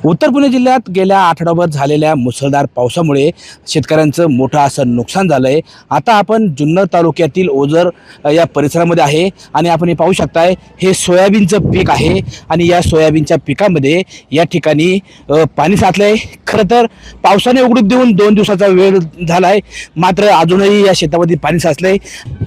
उत्तर पुणे जिल्ह्यात गेल्या आठवड्याभर झालेल्या मुसळधार पावसामुळे शेतकऱ्यांचं मोठं असं नुकसान झालं आहे. आता आपण जुन्नर तालुक्यातील ओझर या परिसरामध्ये आहे आणि आपण हे पाहू शकताय, हे सोयाबीनचं पीक आहे आणि या सोयाबीनच्या पिकामध्ये या ठिकाणी पाणी साचलं आहे. खरं तर पावसाने उघडीप देऊन 2 दिवसाचा वेळ झाला आहे, मात्र अजूनही या शेतामध्ये पाणी साचलं आहे.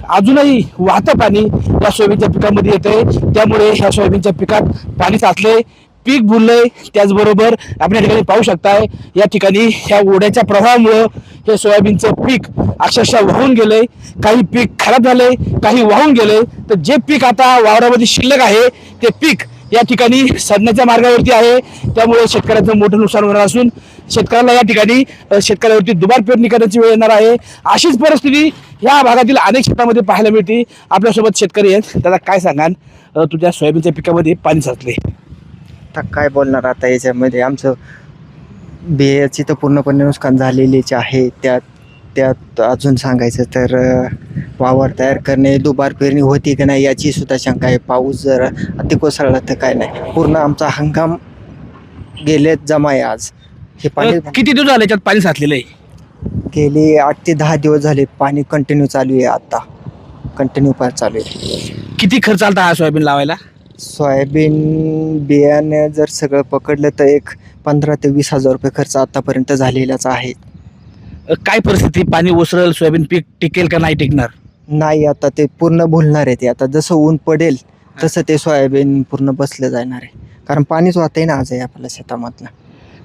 अजूनही वाहतं पाणी या सोयाबीनच्या पिकामध्ये येतं आहे, त्यामुळे ह्या सोयाबीनच्या पिकात पाणी साचलं आहे, पीक बुडलंय. त्याचबरोबर आपण या ठिकाणी पाहू शकताय, या ठिकाणी ह्या ओढ्याच्या प्रवाहामुळं हे सोयाबीनचं पीक अक्षरशः वाहून गेलंय. काही पीक खराब झालंय, काही वाहून गेलंय. तर जे पीक आता वावरामध्ये शिल्लक आहे ते पीक या ठिकाणी सडण्याच्या मार्गावरती आहे. त्यामुळे शेतकऱ्याचं मोठं नुकसान होणार असून शेतकऱ्याला या ठिकाणी शेतकऱ्यावरती दुबार पेरणी करण्याची वेळ येणार आहे. अशीच परिस्थिती या भागातील अनेक शेतामध्ये पाहायला मिळते. आपल्यासोबत शेतकरी आहेत, त्याला काय सांगाल, तुझ्या सोयाबीनच्या पिकामध्ये पाणी साचले? आता काय बोलणार, आता याच्यामध्ये आमचं बियाची तर पूर्णपणे नुकसान झालेलीच आहे. त्यात अजून सांगायचं तर वावर तयार करणे, दुबार पेरणी होती की नाही याची सुद्धा शंका आहे. पाऊस जर अति कोसळला तर काय नाही, पूर्ण आमचा हंगाम गेले जमा आहे. आज हे पाणी किती दिवस झाले याच्यात पाणी साचलेलं आहे? गेले 8 ते 10 दिवस झाले पाणी कंटिन्यू चालू आहे. आता कंटिन्यू पाणी चालू आहे. किती खर्च आलता हा सोयाबीन लावायला? सोयाबीन बियाणे जर सगळं पकडलं तर एक 15 ते 20 हजार रुपये खर्च आतापर्यंत झालेलाच आहे. काय परिस्थिती, पाणी ओसरल, सोयाबीन पीक टिकेल का नाही टिकणार? नाही, आता ते पूर्ण भुलणार आहे. ते आता जसं ऊन पडेल तसं ते सोयाबीन पूर्ण बसलं जाणार आहे, कारण पाणीच वाहतंय ना आज आहे आपल्या शेतामधलं.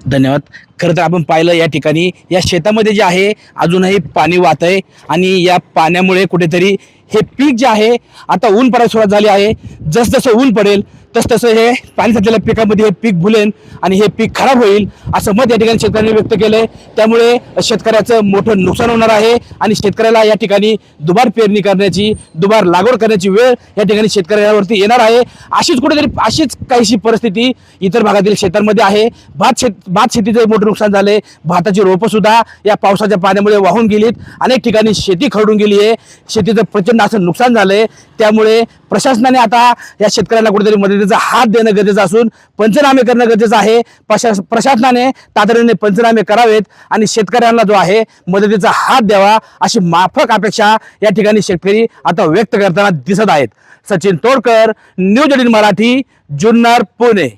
धन्यवाद. खरं तर आपण पाहिलं, या ठिकाणी या शेतामध्ये जे आहे अजूनही पाणी वाहतंय आणि या पाण्यामुळे कुठेतरी हे पीक जे आहे, आता ऊन पडायला सुरुवात झाली आहे. जसजसं ऊन पडेल तसतसं हे पाणी साचलेल्या पिकामध्ये हे पीक भुलेन आणि हे पीक खराब होईल असं मत या ठिकाणी शेतकऱ्यांनी व्यक्त केलंय. त्यामुळे शेतकऱ्याचं मोठं नुकसान होणार आहे आणि शेतकऱ्याला या ठिकाणी दुबार पेरणी करण्याची, दुबार लागवड करण्याची वेळ या ठिकाणी शेतकऱ्यावरती येणार आहे. अशीच काहीशी परिस्थिती इतर भागातील शेतांमध्ये आहे. भात शेतीचं मोठं नुकसान झालंय. भाताची रोपं सुद्धा या पावसाच्या पाण्यामुळे वाहून गेलीत. अनेक ठिकाणी शेती खरडून गेली आहे. शेतीचं प्रचंड असं नुकसान झालंय. त्यामुळे प्रशासनाने आता या शेतकऱ्यांना कुठेतरी मदतीचा हात देणं गरजेचं असून पंचनामे करणं गरजेचं आहे. प्रशासनाने तातडीने पंचनामे करावेत आणि शेतकऱ्यांना जो आहे मदतीचा हात द्यावा, अशी माफक अपेक्षा या ठिकाणी शेतकरी आता व्यक्त करताना दिसत आहेत. सचिन तोडकर, न्यूज 18 मराठी, जुन्नर, पुणे.